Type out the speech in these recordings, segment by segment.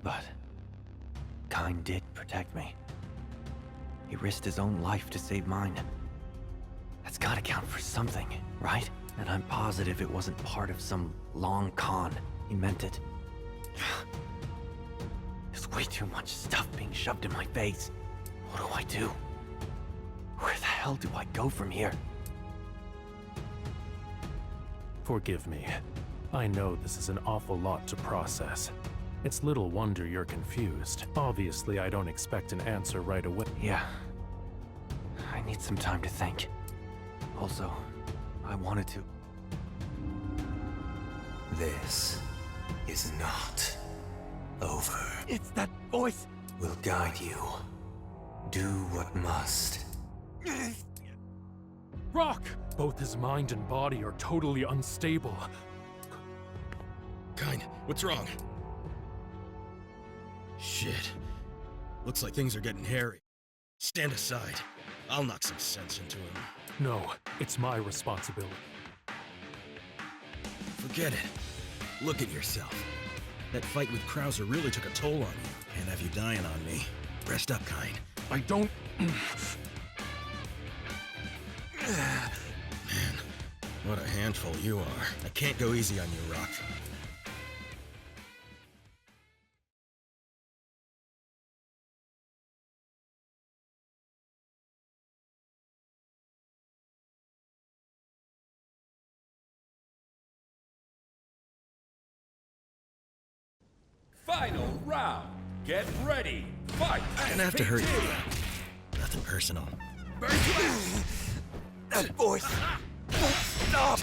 But Kyne did protect me. He risked his own life to save mine. That's gotta count for something, right? And I'm positive it wasn't part of some long con. He meant it. There's way too much stuff being shoved in my face. What do I do? Where the hell do I go from here? Forgive me. I know this is an awful lot to process. It's little wonder you're confused. Obviously, I don't expect an answer right away. Yeah. I need some time to think. Also, I wanted to... This is not over. It's that voice! We'll guide you. Do what must. Rock! Both his mind and body are totally unstable. Kyne, what's wrong? Shit. Looks like things are getting hairy. Stand aside. I'll knock some sense into him. No, it's my responsibility. Forget it. Look at yourself. That fight with Krauser really took a toll on you. Can't have you dying on me. Rest up, Kyne. I don't... Man, what a handful you are. I can't go easy on you, Rock. Final round. Get ready. Fight. Gonna have to hurt you. Nothing personal. That voice won't stop!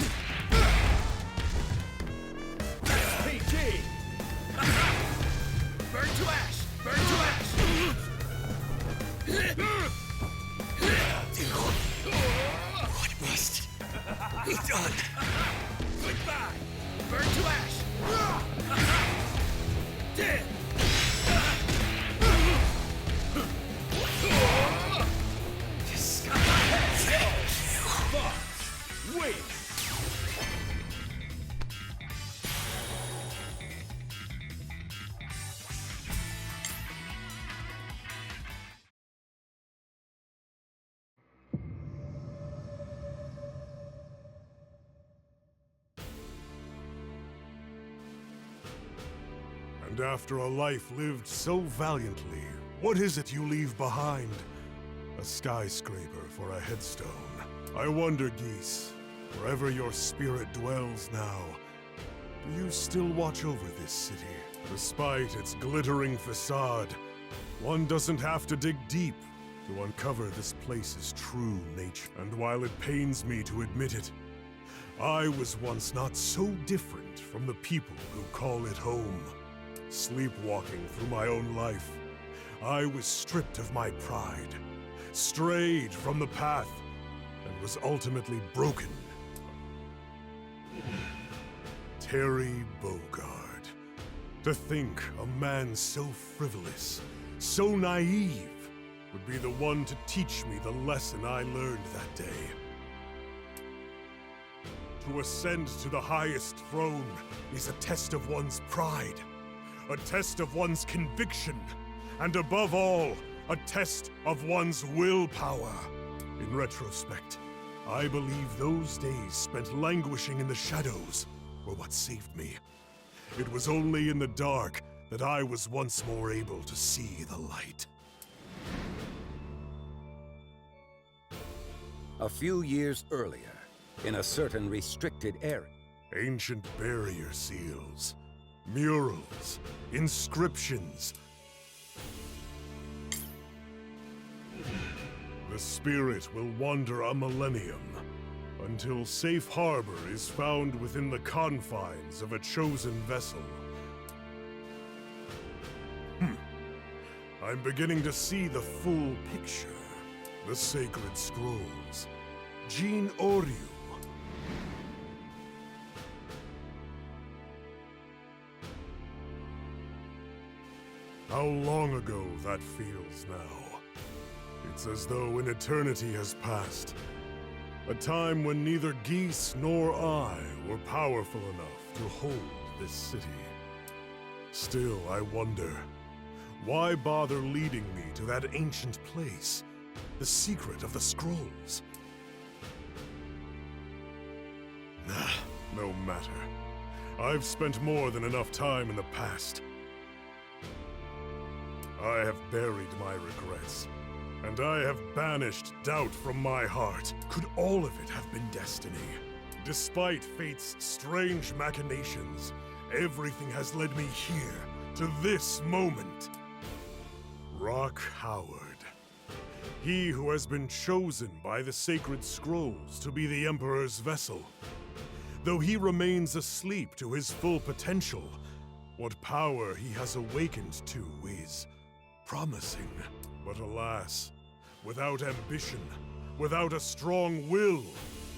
PG. Burn to ash. Burn to ash. What must be done? Goodbye. Burn to ash. Dead. Wait. And after a life lived so valiantly, what is it you leave behind? A skyscraper for a headstone. I wonder, Geese, wherever your spirit dwells now, do you still watch over this city? Despite its glittering facade, one doesn't have to dig deep to uncover this place's true nature. And while it pains me to admit it, I was once not so different from the people who call it home. Sleepwalking through my own life, I was stripped of my pride, strayed from the path, and was ultimately broken. Terry Bogard. To think a man so frivolous, so naive, would be the one to teach me the lesson I learned that day. To ascend to the highest throne is a test of one's pride, a test of one's conviction, and above all, a test of one's willpower. In retrospect, I believe those days spent languishing in the shadows were what saved me. It was only in the dark that I was once more able to see the light. A few years earlier, in a certain restricted area. Ancient barrier seals, murals, inscriptions. The spirit will wander a millennium, until safe harbor is found within the confines of a chosen vessel. I'm beginning to see the full picture. The sacred scrolls. Jean Oryu. How long ago that feels now. It's as though an eternity has passed. A time when neither Geese nor I were powerful enough to hold this city. Still, I wonder, why bother leading me to that ancient place? The secret of the scrolls? No matter. I've spent more than enough time in the past. I have buried my regrets, and I have banished doubt from my heart. Could all of it have been destiny? Despite fate's strange machinations, everything has led me here, to this moment. Rock Howard. He who has been chosen by the sacred scrolls to be the Emperor's vessel. Though he remains asleep to his full potential, what power he has awakened to is promising. But alas, without ambition, without a strong will,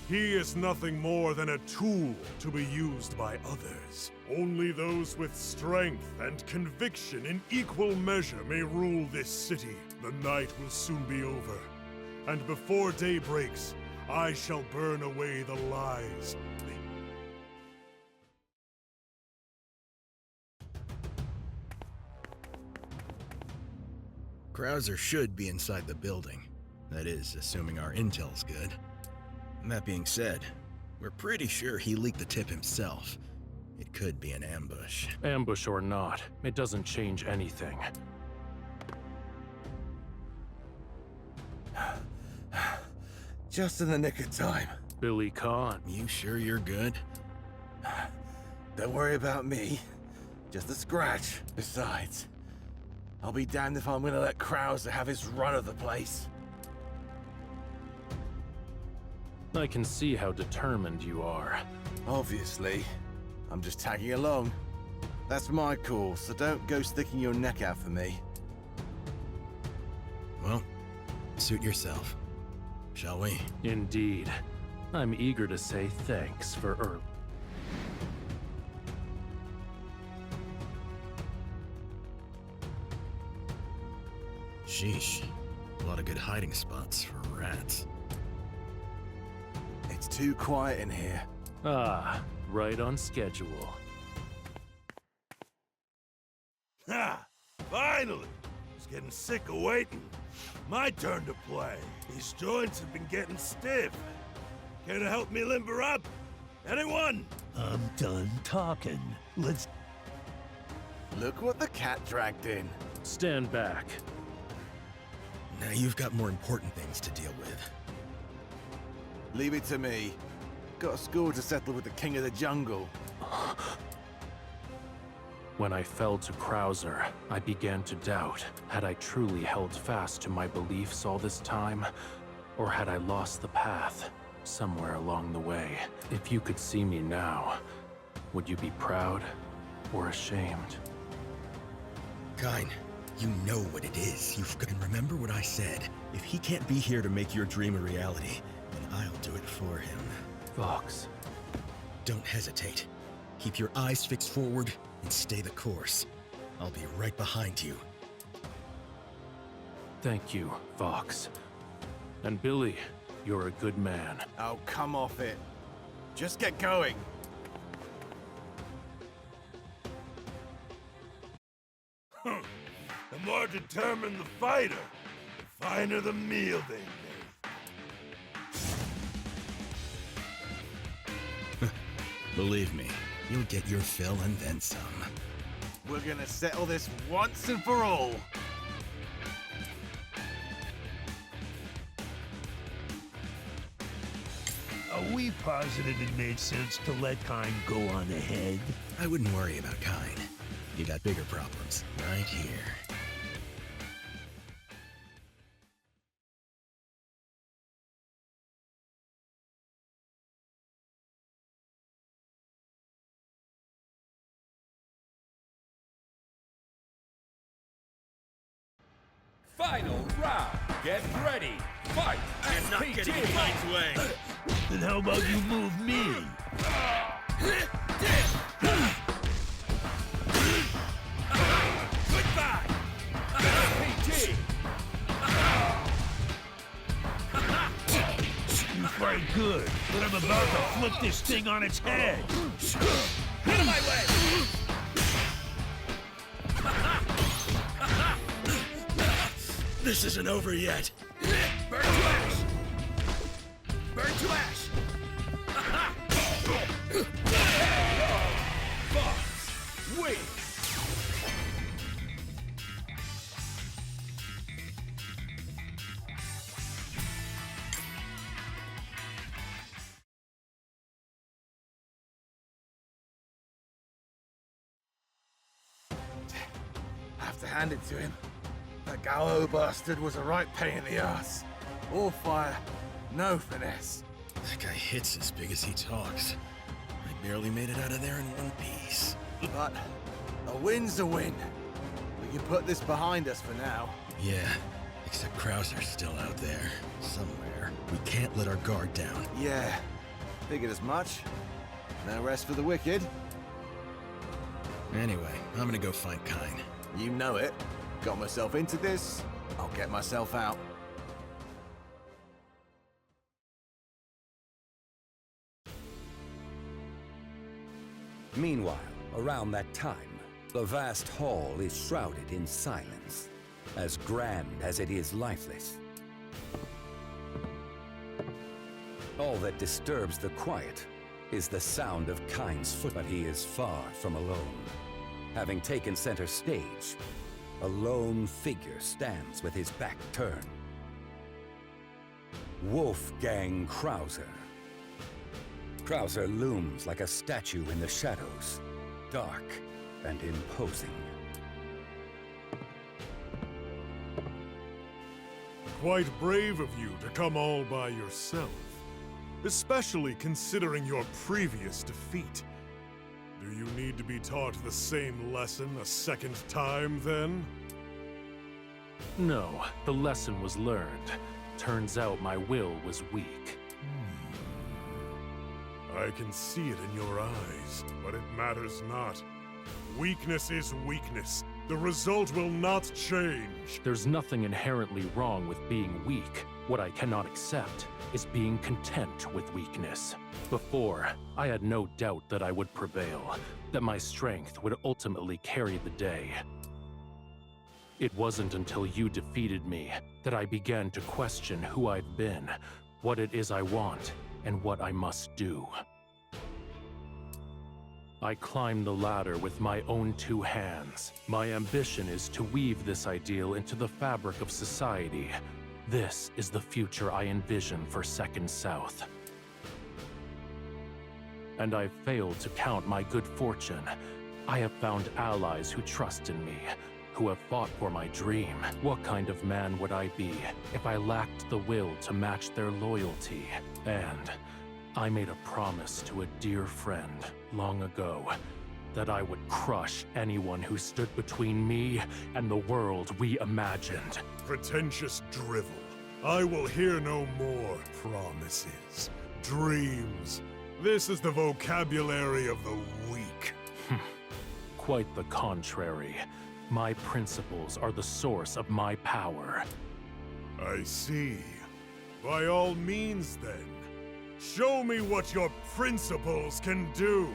he is nothing more than a tool to be used by others. Only those with strength and conviction in equal measure may rule this city. The night will soon be over, and before day breaks, I shall burn away the lies. Krauser should be inside the building. That is, assuming our intel's good. That being said, we're pretty sure he leaked the tip himself. It could be an ambush. Ambush or not, it doesn't change anything. Just in the nick of time. Billy Kahn. You sure you're good? Don't worry about me. Just a scratch. Besides, I'll be damned if I'm gonna let Krauser have his run of the place. I can see how determined you are. Obviously. I'm just tagging along. That's my call, so don't go sticking your neck out for me. Well, suit yourself. Shall we? Indeed. I'm eager to say thanks for early. Sheesh. A lot of good hiding spots for rats. It's too quiet in here. Ah, right on schedule. Ha! Finally! I was getting sick of waiting. My turn to play. These joints have been getting stiff. Care to help me limber up? Anyone? I'm done talking. Let's... Look what the cat dragged in. Stand back. Now you've got more important things to deal with. Leave it to me. Got a score to settle with the king of the jungle. When I fell to Krauser, I began to doubt. Had I truly held fast to my beliefs all this time? Or had I lost the path somewhere along the way? If you could see me now, would you be proud or ashamed? Kyne, you know what it is. You can remember what I said. If he can't be here to make your dream a reality, then I'll do it for him. Vox. Don't hesitate. Keep your eyes fixed forward and stay the course. I'll be right behind you. Thank you, Vox. And Billy, you're a good man. Oh, come off it. Just get going. The more determined the fighter, the finer the meal they make. Believe me, you'll get your fill and then some. We're gonna settle this once and for all. Are we positive it made sense to let Kyne go on ahead? I wouldn't worry about Kyne. You got bigger problems right here. Final round. Get ready. Fight. I'm not getting in Kyne's way. Then how about you move me? Goodbye. PT. You fight good, but I'm about to flip this thing on its head. Get out of my way. This isn't over yet. Burn to ash! Burn to ash! Wait! Have to hand it to him. That Gallo bastard was a right pain in the ass. All fire, no finesse. That guy hits as big as he talks. I barely made it out of there in one piece. But a win's a win. We can put this behind us for now. Yeah, except Krauser's still out there, somewhere. We can't let our guard down. Yeah, figured as much. No rest for the wicked. Anyway, I'm gonna go find Kine. You know it. Got myself into this, I'll get myself out. Meanwhile, around that time, the vast hall is shrouded in silence, as grand as it is lifeless. All that disturbs the quiet is the sound of Kine's foot, but he is far from alone. Having taken center stage, a lone figure stands with his back turned. Wolfgang Krauser. Krauser looms like a statue in the shadows, dark and imposing. Quite brave of you to come all by yourself, especially considering your previous defeat. Do you need to be taught the same lesson a second time, then? No, the lesson was learned. Turns out my will was weak. I can see it in your eyes, but it matters not. Weakness is weakness. The result will not change. There's nothing inherently wrong with being weak. What I cannot accept is being content with weakness. Before, I had no doubt that I would prevail, that my strength would ultimately carry the day. It wasn't until you defeated me that I began to question who I've been, what it is I want, and what I must do. I climbed the ladder with my own two hands. My ambition is to weave this ideal into the fabric of society. This is the future I envision for Second South. And I've failed to count my good fortune. I have found allies who trust in me, who have fought for my dream. What kind of man would I be if I lacked the will to match their loyalty? And I made a promise to a dear friend long ago that I would crush anyone who stood between me and the world we imagined. Pretentious drivel. I will hear no more promises, dreams. This is the vocabulary of the weak. Quite the contrary. My principles are the source of my power. I see. By all means, then, show me what your principles can do.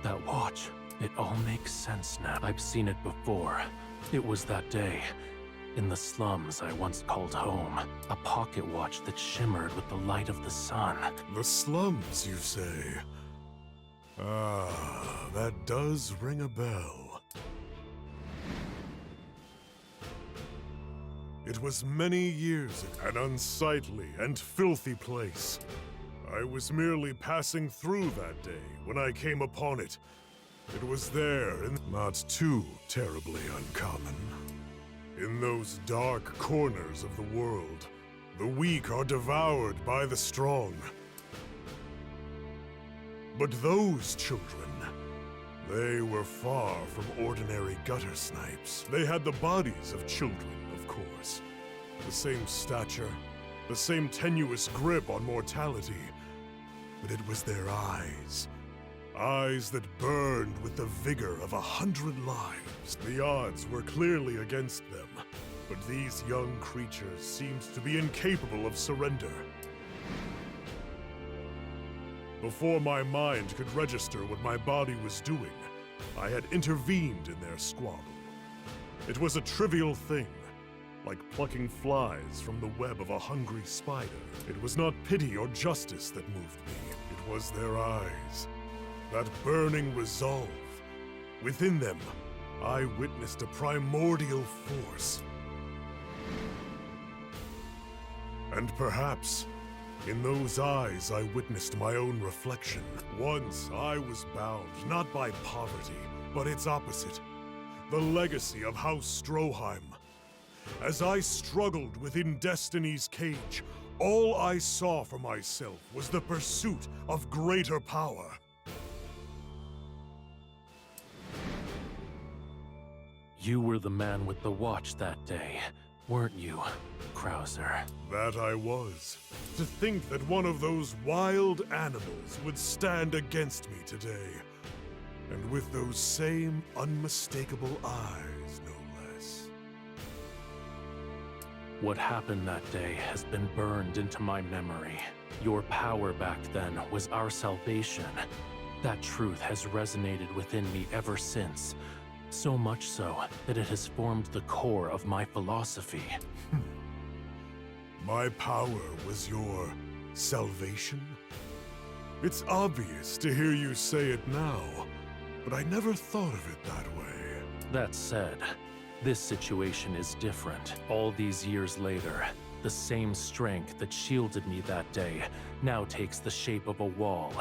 That watch, it all makes sense now. I've seen it before. It was that day, in the slums I once called home. A pocket watch that shimmered with the light of the sun. The slums, you say? Ah, that does ring a bell. It was many years ago, an unsightly and filthy place. I was merely passing through that day when I came upon it. It was there, and not too terribly uncommon. In those dark corners of the world, the weak are devoured by the strong. But those children, they were far from ordinary gutter snipes. They had the bodies of children, of course. The same stature, the same tenuous grip on mortality. But it was their eyes. Eyes that burned with the vigor of 100 lives. The odds were clearly against them, but these young creatures seemed to be incapable of surrender. Before my mind could register what my body was doing, I had intervened in their squabble. It was a trivial thing, like plucking flies from the web of a hungry spider. It was not pity or justice that moved me. It was their eyes, that burning resolve. Within them, I witnessed a primordial force. And perhaps, in those eyes I witnessed my own reflection. Once I was bound, not by poverty, but its opposite, the legacy of House Stroheim. As I struggled within Destiny's cage, all I saw for myself was the pursuit of greater power. You were the man with the watch that day, weren't you, Krauser? That I was. To think that one of those wild animals would stand against me today. And with those same unmistakable eyes, no less. What happened that day has been burned into my memory. Your power back then was our salvation. That truth has resonated within me ever since. So much so that it has formed the core of my philosophy. My power was your salvation? It's obvious to hear you say it now, but I never thought of it that way. That said, this situation is different. All these years later, the same strength that shielded me that day now takes the shape of a wall,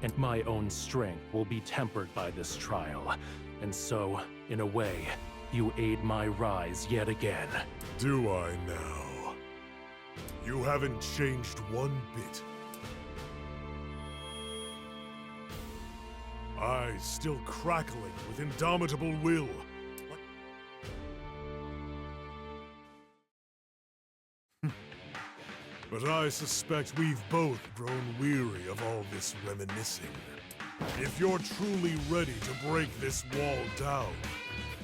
and my own strength will be tempered by this trial. And so, in a way, you aid my rise yet again. Do I now? You haven't changed one bit. Eyes still crackling with indomitable will. But I suspect we've both grown weary of all this reminiscing. If you're truly ready to break this wall down,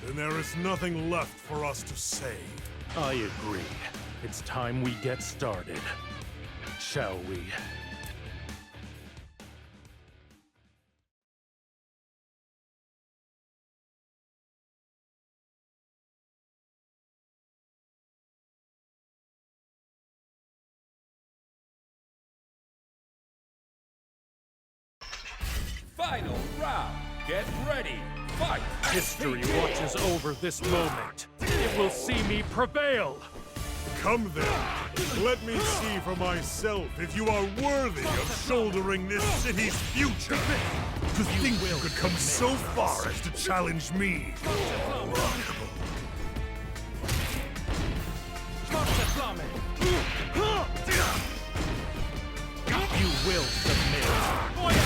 then there is nothing left for us to say. I agree. It's time we get started. Shall we? Final round. Get ready. Fight. History watches over this moment. It will see me prevail. Come then, let me see for myself if you are worthy of shouldering this city's future. To think you could come so far as to challenge me. Remarkable. You will submit. Wins.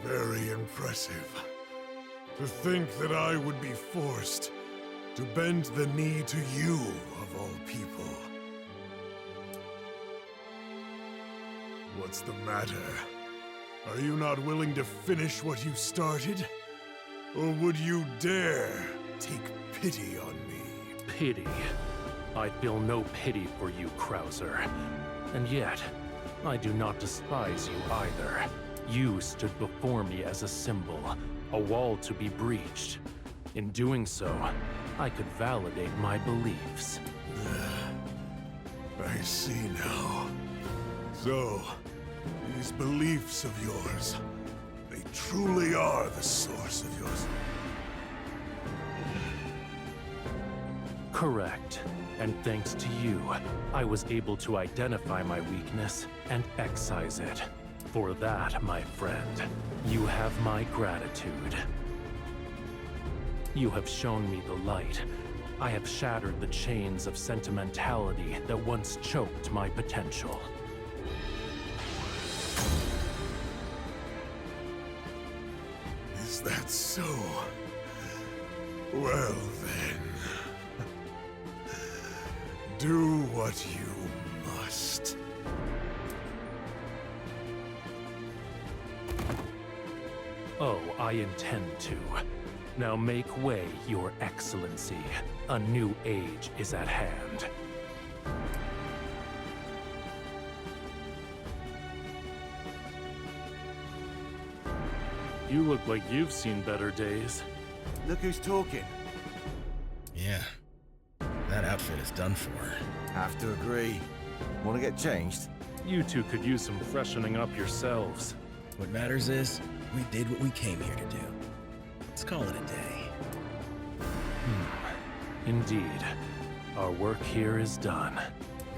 Very impressive. To think that I would be forced to bend the knee to you, of all people. What's the matter? Are you not willing to finish what you started? Or would you dare take pity on me? Pity? I feel no pity for you, Krauser. And yet, I do not despise you either. You stood before me as a symbol, a wall to be breached. In doing so, I could validate my beliefs. I see now. So, these beliefs of yours, they truly are the source of yours. Correct. And thanks to you, I was able to identify my weakness and excise it. For that, my friend, you have my gratitude. You have shown me the light. I have shattered the chains of sentimentality that once choked my potential. Is that so? Well then. Do what you must. Oh, I intend to. Now make way, Your Excellency. A new age is at hand. You look like you've seen better days. Look who's talking. Yeah. That outfit is done for. Have to agree. Want to get changed? You two could use some freshening up yourselves. What matters is, we did what we came here to do. Let's call it a day. Indeed. Our work here is done.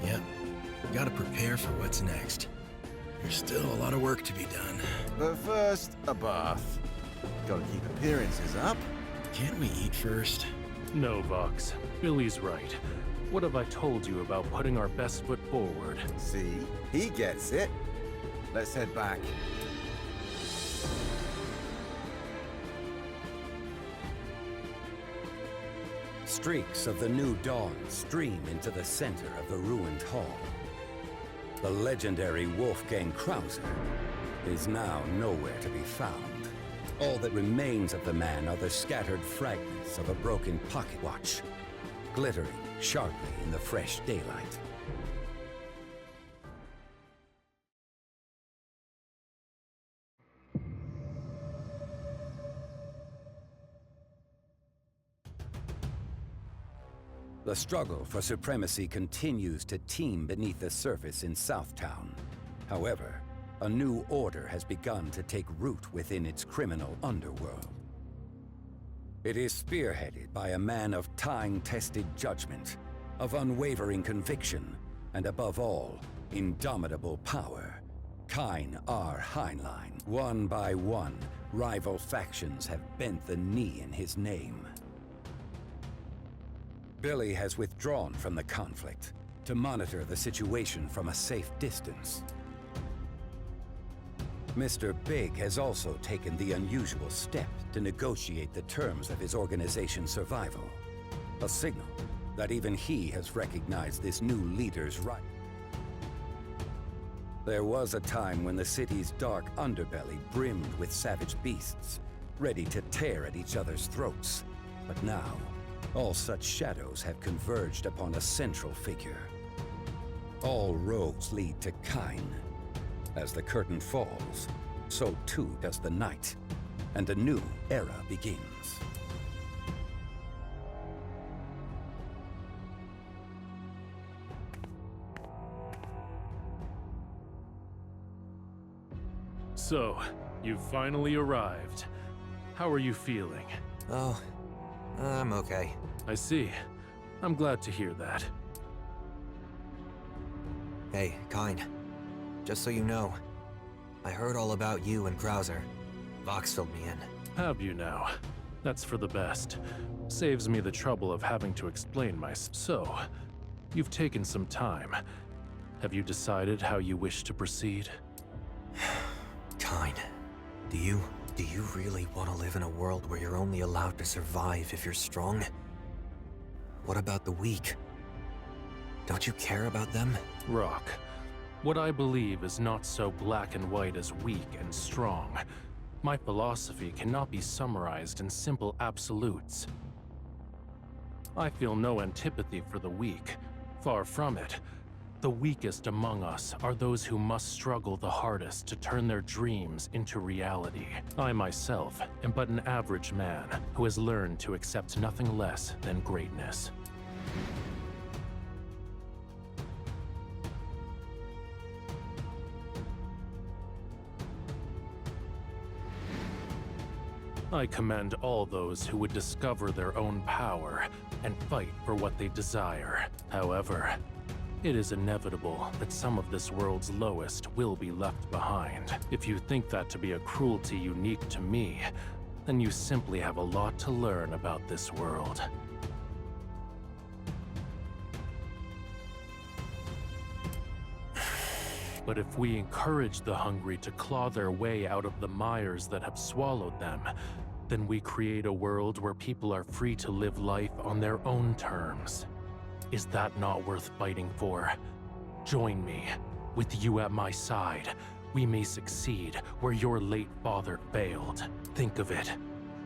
Yep. We gotta prepare for what's next. There's still a lot of work to be done. But first, a bath. Gotta keep appearances up. Can't we eat first? No, Vox. Billy's right. What have I told you about putting our best foot forward? See? He gets it. Let's head back. Streaks of the new dawn stream into the center of the ruined hall. The legendary Wolfgang Krauser is now nowhere to be found. All that remains of the man are the scattered fragments of a broken pocket watch, glittering sharply in the fresh daylight. The struggle for supremacy continues to teem beneath the surface in Southtown. However, a new order has begun to take root within its criminal underworld. It is spearheaded by a man of time-tested judgment, of unwavering conviction, and above all, indomitable power. Kine R. Heinlein. One by one, rival factions have bent the knee in his name. Billy has withdrawn from the conflict to monitor the situation from a safe distance. Mr. Big has also taken the unusual step to negotiate the terms of his organization's survival. A signal that even he has recognized this new leader's right. There was a time when the city's dark underbelly brimmed with savage beasts, ready to tear at each other's throats. But now, all such shadows have converged upon a central figure. All roads lead to Kine. As the curtain falls, so too does the night, and a new era begins. So, you've finally arrived. How are you feeling? Oh, I'm okay. I see. I'm glad to hear that. Hey, Kine. Just so you know, I heard all about you and Krauser. Vox filled me in. Have you now? That's for the best. Saves me the trouble of having to explain myself. So, you've taken some time. Have you decided how you wish to proceed? Kine, do you really want to live in a world where you're only allowed to survive if you're strong? What about the weak? Don't you care about them? Rock, what I believe is not so black and white as weak and strong. My philosophy cannot be summarized in simple absolutes. I feel no antipathy for the weak. Far from it. The weakest among us are those who must struggle the hardest to turn their dreams into reality. I myself am but an average man who has learned to accept nothing less than greatness. I commend all those who would discover their own power and fight for what they desire. However, it is inevitable that some of this world's lowest will be left behind. If you think that to be a cruelty unique to me, then you simply have a lot to learn about this world. But if we encourage the hungry to claw their way out of the mires that have swallowed them, then we create a world where people are free to live life on their own terms. Is that not worth fighting for? Join me. With you at my side, we may succeed where your late father failed. Think of it.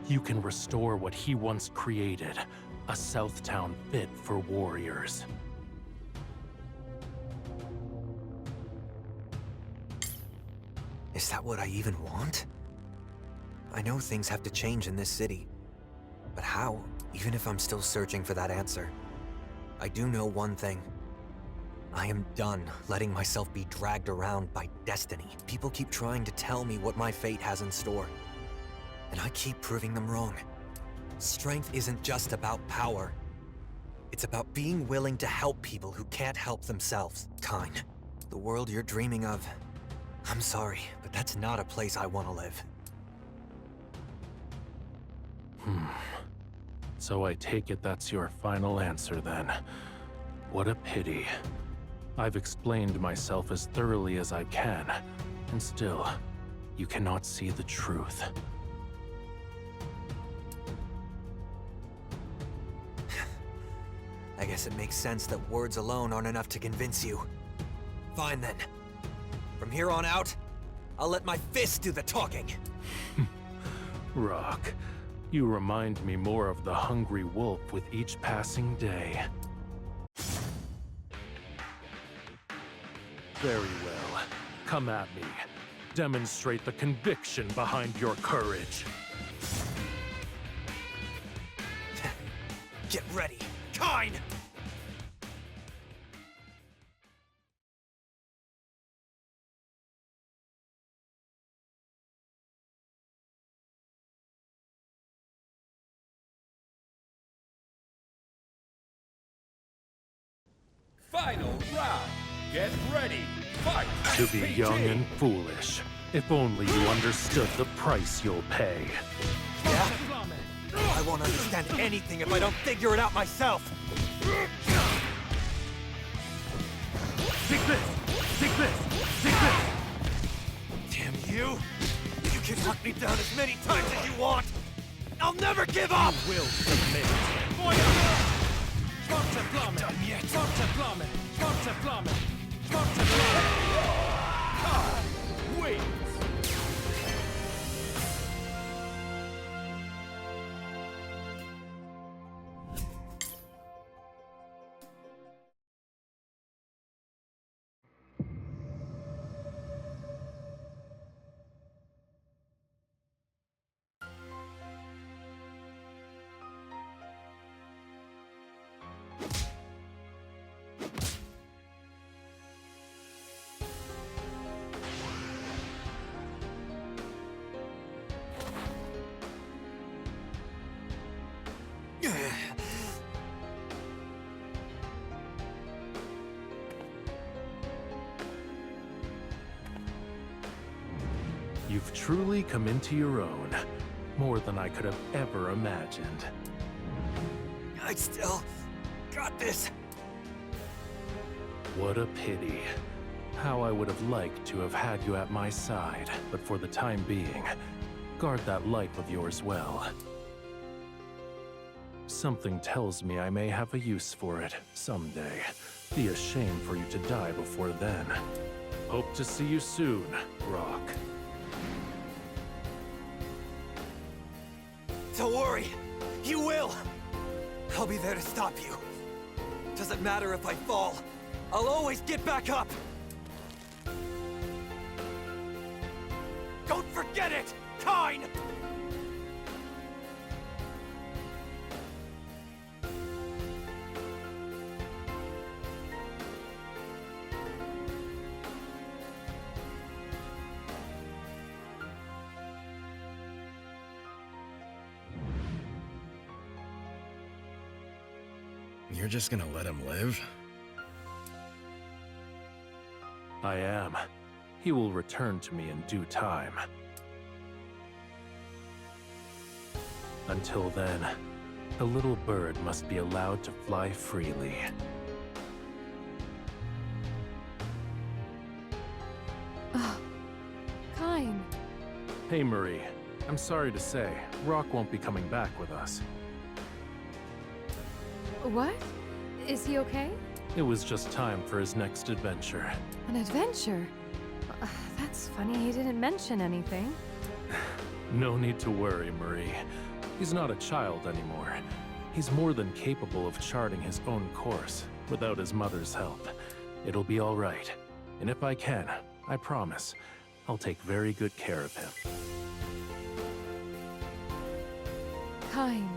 You can restore what he once created, a Southtown fit for warriors. Is that what I even want? I know things have to change in this city. But how, even if I'm still searching for that answer? I do know one thing. I am done letting myself be dragged around by destiny. People keep trying to tell me what my fate has in store. And I keep proving them wrong. Strength isn't just about power. It's about being willing to help people who can't help themselves. Kine, the world you're dreaming of, I'm sorry, but that's not a place I want to live. So I take it that's your final answer then. What a pity. I've explained myself as thoroughly as I can, and still, you cannot see the truth. I guess it makes sense that words alone aren't enough to convince you. Fine then. From here on out, I'll let my fists do the talking. Rock, you remind me more of the hungry wolf with each passing day. Very well. Come at me. Demonstrate the conviction behind your courage. Get ready, Kine! Final round. Get ready. Fight. To be young and foolish. If only you understood the price you'll pay. Yeah? I won't understand anything if I don't figure it out myself. Take this! Take this! Take this! Damn you! You can hunt me down as many times as you want! I'll never give up! You will submit. Done yet. Wait. You've truly come into your own. More than I could have ever imagined. I still got this. What a pity. How I would have liked to have had you at my side, but for the time being, guard that life of yours well. Something tells me I may have a use for it someday. Be a shame for you to die before then. Hope to see you soon, Rock. Don't worry, you will! I'll be there to stop you. Doesn't matter if I fall, I'll always get back up! Don't forget it, Kine! You're just gonna let him live? I am. He will return to me in due time. Until then, the little bird must be allowed to fly freely. Kine. Hey, Marie. I'm sorry to say, Rock won't be coming back with us. What? Is he okay? It was just time for his next adventure. An adventure? That's funny, he didn't mention anything. No need to worry, Marie. He's not a child anymore. He's more than capable of charting his own course without his mother's help. It'll be all right. And if I can, I promise, I'll take very good care of him. Kyne.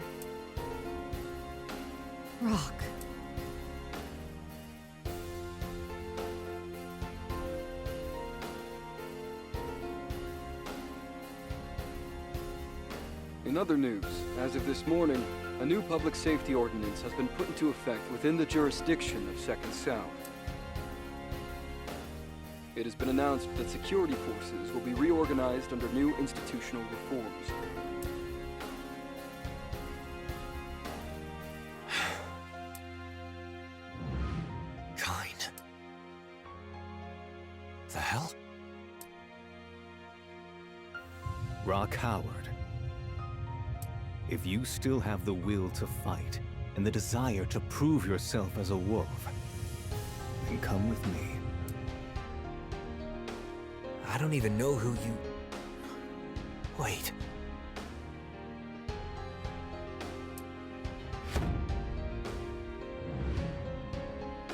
Rock. In other news, as of this morning, a new public safety ordinance has been put into effect within the jurisdiction of Second South. It has been announced that security forces will be reorganized under new institutional reforms. Kyne. The hell? Rock Howard. If you still have the will to fight, and the desire to prove yourself as a wolf, then come with me. I don't even know who you... Wait.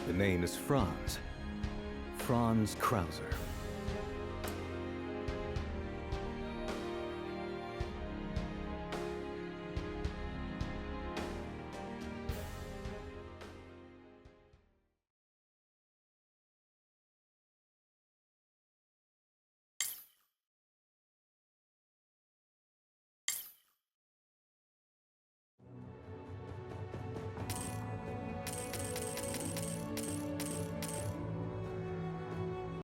The name is Franz. Franz Krauser.